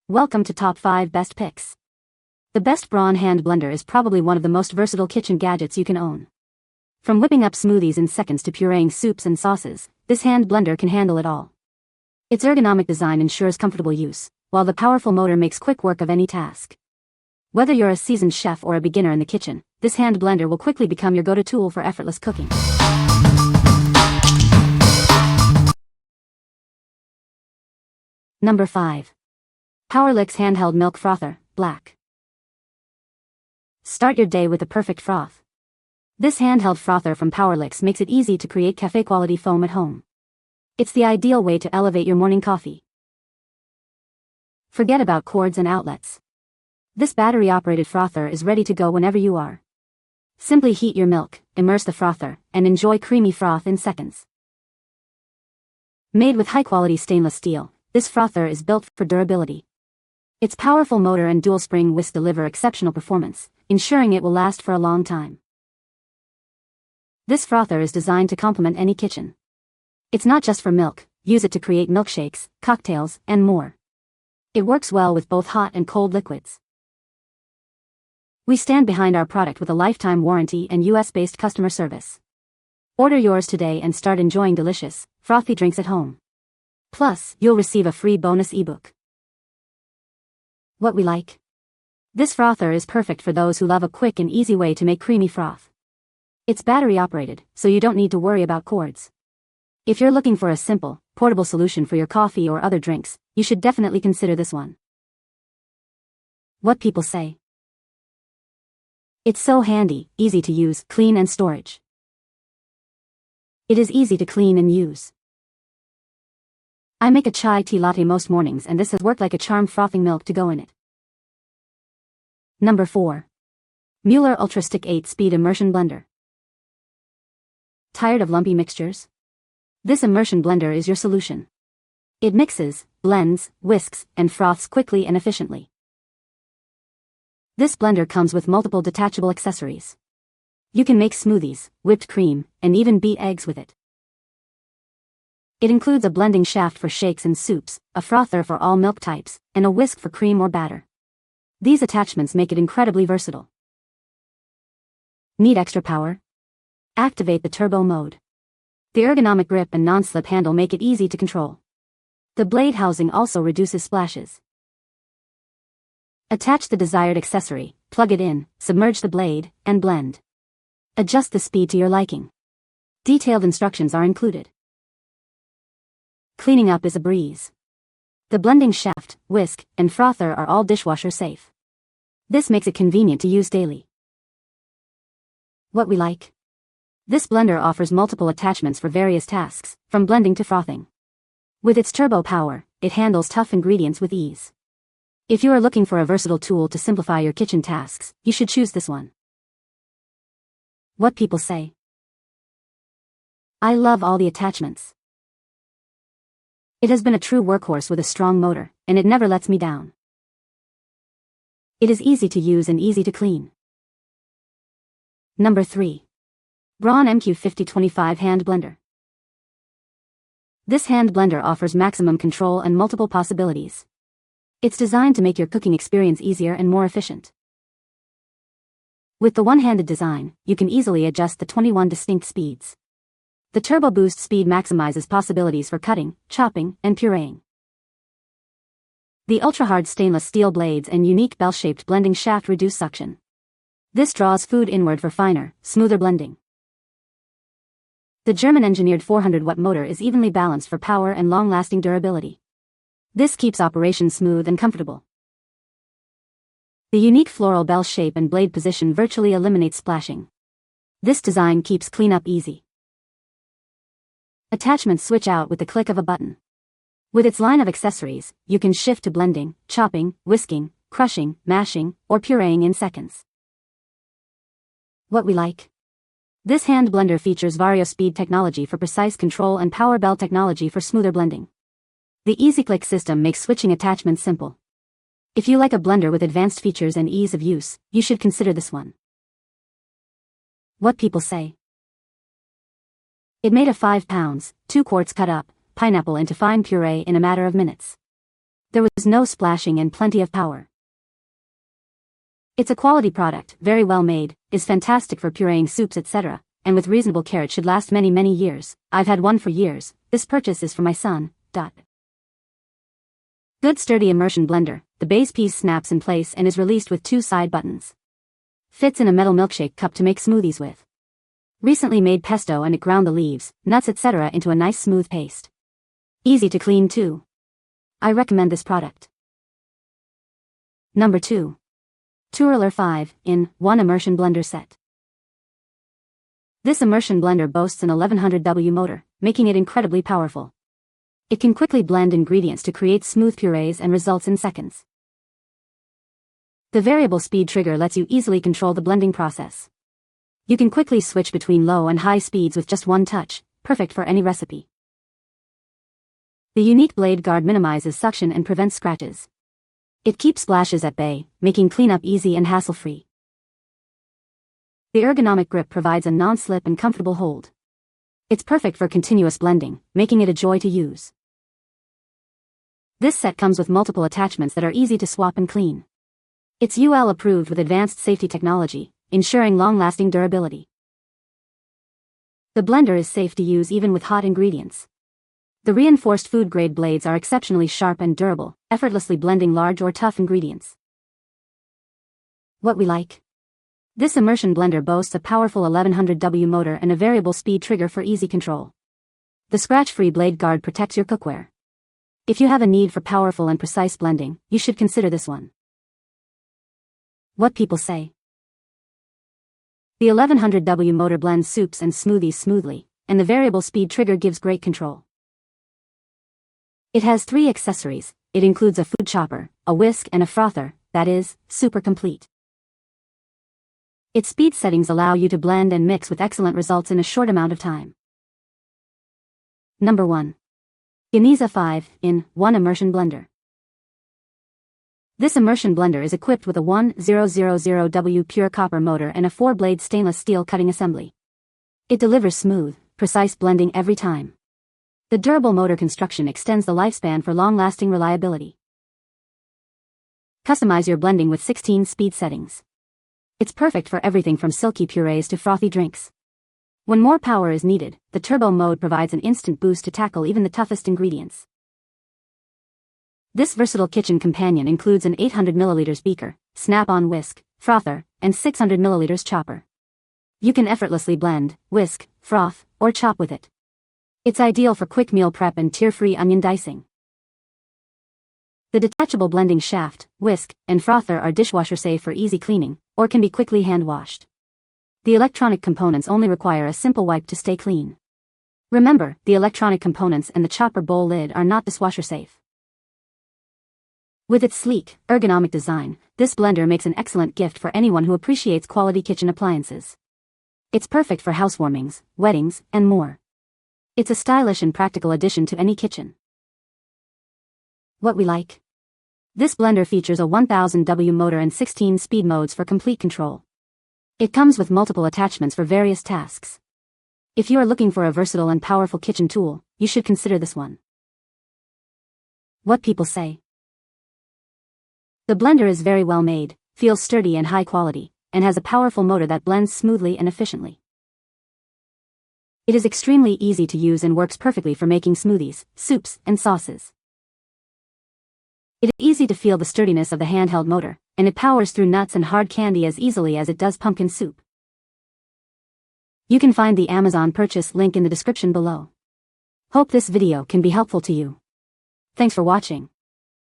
Welcome to Top 5 Best Picks. The best Braun Hand Blender is probably one of the most versatile kitchen gadgets you can own. From whipping up smoothies in seconds to pureeing soups and sauces, this hand blender can handle it all. Its ergonomic design ensures comfortable use, while the powerful motor makes quick work of any task. Whether you're a seasoned chef or a beginner in the kitchen, this hand blender will quickly become your go-to tool for effortless cooking. Number 5. PowerLix Handheld Milk Frother, Black. Start your day with the perfect froth. This handheld frother from PowerLix makes it easy to create cafe-quality foam at home. It's the ideal way to elevate your morning coffee. Forget about cords and outlets. This battery-operated frother is ready to go whenever you are. Simply heat your milk, immerse the frother, and enjoy creamy froth in seconds. Made with high-quality stainless steel, this frother is built for durability. Its powerful motor and dual-spring whisk deliver exceptional performance, ensuring it will last for a long time. This frother is designed to complement any kitchen. It's not just for milk, use it to create milkshakes, cocktails, and more. It works well with both hot and cold liquids. We stand behind our product with a lifetime warranty and US-based customer service. Order yours today and start enjoying delicious, frothy drinks at home. Plus, you'll receive a free bonus ebook. What we like. This frother is perfect for those who love a quick and easy way to make creamy froth. It's battery operated, so you don't need to worry about cords. If you're looking for a simple, portable solution for your coffee or other drinks, you should definitely consider this one. What people say. It's so handy, easy to use, clean and storage. It is easy to clean and use. I make a chai tea latte most mornings and this has worked like a charm, frothing milk to go in it. Number 4. Mueller Ultra Stick 8-Speed Immersion Blender. Tired of lumpy mixtures? This immersion blender is your solution. It mixes, blends, whisks, and froths quickly and efficiently. This blender comes with multiple detachable accessories. You can make smoothies, whipped cream, and even beat eggs with it. It includes a blending shaft for shakes and soups, a frother for all milk types, and a whisk for cream or batter. These attachments make it incredibly versatile. Need extra power? Activate the turbo mode. The ergonomic grip and non-slip handle make it easy to control. The blade housing also reduces splashes. Attach the desired accessory, plug it in, submerge the blade, and blend. Adjust the speed to your liking. Detailed instructions are included. Cleaning up is a breeze. The blending shaft, whisk, and frother are all dishwasher safe. This makes it convenient to use daily. What we like. This blender offers multiple attachments for various tasks, from blending to frothing. With its turbo power, it handles tough ingredients with ease. If you are looking for a versatile tool to simplify your kitchen tasks, you should choose this one. What people say. I love all the attachments. It has been a true workhorse with a strong motor, and it never lets me down. It is easy to use and easy to clean. Number 3. Braun MQ5025 Hand Blender. This hand blender offers maximum control and multiple possibilities. It's designed to make your cooking experience easier and more efficient. With the one-handed design, you can easily adjust the 21 distinct speeds. The Turbo Boost speed maximizes possibilities for cutting, chopping, and pureeing. The ultra-hard stainless steel blades and unique bell-shaped blending shaft reduce suction. This draws food inward for finer, smoother blending. The German-engineered 400-watt motor is evenly balanced for power and long-lasting durability. This keeps operation smooth and comfortable. The unique floral bell shape and blade position virtually eliminates splashing. This design keeps cleanup easy. Attachments switch out with the click of a button. With its line of accessories, you can shift to blending, chopping, whisking, crushing, mashing, or pureeing in seconds. What we like. This hand blender features VarioSpeed technology for precise control and Power Bell technology for smoother blending. The EasyClick system makes switching attachments simple. If you like a blender with advanced features and ease of use, you should consider this one. What people say. It made a 5 pounds, 2 quarts cut up, pineapple into fine puree in a matter of minutes. There was no splashing and plenty of power. It's a quality product, very well made, is fantastic for pureeing soups etc., and with reasonable care it should last many years. I've had one for years. This purchase is for my son. Good sturdy immersion blender. The base piece snaps in place and is released with 2 side buttons. Fits in a metal milkshake cup to make smoothies with. Recently made pesto and it ground the leaves, nuts etc. into a nice smooth paste. Easy to clean too. I recommend this product. Number 2. Turelar 5-in-1 Immersion Blender Set. This immersion blender boasts an 1100W motor, making it incredibly powerful. It can quickly blend ingredients to create smooth purees and results in seconds. The variable speed trigger lets you easily control the blending process. You can quickly switch between low and high speeds with just one touch, perfect for any recipe. The unique blade guard minimizes suction and prevents scratches. It keeps splashes at bay, making cleanup easy and hassle-free. The ergonomic grip provides a non-slip and comfortable hold. It's perfect for continuous blending, making it a joy to use. This set comes with multiple attachments that are easy to swap and clean. It's UL approved with advanced safety technology, ensuring long-lasting durability. The blender is safe to use even with hot ingredients. The reinforced food-grade blades are exceptionally sharp and durable, effortlessly blending large or tough ingredients. What we like. This immersion blender boasts a powerful 1100W motor and a variable speed trigger for easy control. The scratch-free blade guard protects your cookware. If you have a need for powerful and precise blending, you should consider this one. What people say. The 1100W motor blends soups and smoothies smoothly, and the variable speed trigger gives great control. It has 3 accessories. It includes a food chopper, a whisk and a frother, that is, super complete. Its speed settings allow you to blend and mix with excellent results in a short amount of time. Number 1. Ganiza 5-in-1 Immersion Blender. This immersion blender is equipped with a 1000W pure copper motor and a 4-blade stainless steel cutting assembly. It delivers smooth, precise blending every time. The durable motor construction extends the lifespan for long-lasting reliability. Customize your blending with 16 speed settings. It's perfect for everything from silky purees to frothy drinks. When more power is needed, the turbo mode provides an instant boost to tackle even the toughest ingredients. This versatile kitchen companion includes an 800ml beaker, snap-on whisk, frother, and 600ml chopper. You can effortlessly blend, whisk, froth, or chop with it. It's ideal for quick meal prep and tear-free onion dicing. The detachable blending shaft, whisk, and frother are dishwasher safe for easy cleaning, or can be quickly hand-washed. The electronic components only require a simple wipe to stay clean. Remember, the electronic components and the chopper bowl lid are not dishwasher safe. With its sleek, ergonomic design, this blender makes an excellent gift for anyone who appreciates quality kitchen appliances. It's perfect for housewarmings, weddings, and more. It's a stylish and practical addition to any kitchen. What we like. This blender features a 1000W motor and 16 speed modes for complete control. It comes with multiple attachments for various tasks. If you are looking for a versatile and powerful kitchen tool, you should consider this one. What people say. The blender is very well made, feels sturdy and high quality, and has a powerful motor that blends smoothly and efficiently. It is extremely easy to use and works perfectly for making smoothies, soups, and sauces. It is easy to feel the sturdiness of the handheld motor, and it powers through nuts and hard candy as easily as it does pumpkin soup. You can find the Amazon purchase link in the description below. Hope this video can be helpful to you. Thanks for watching.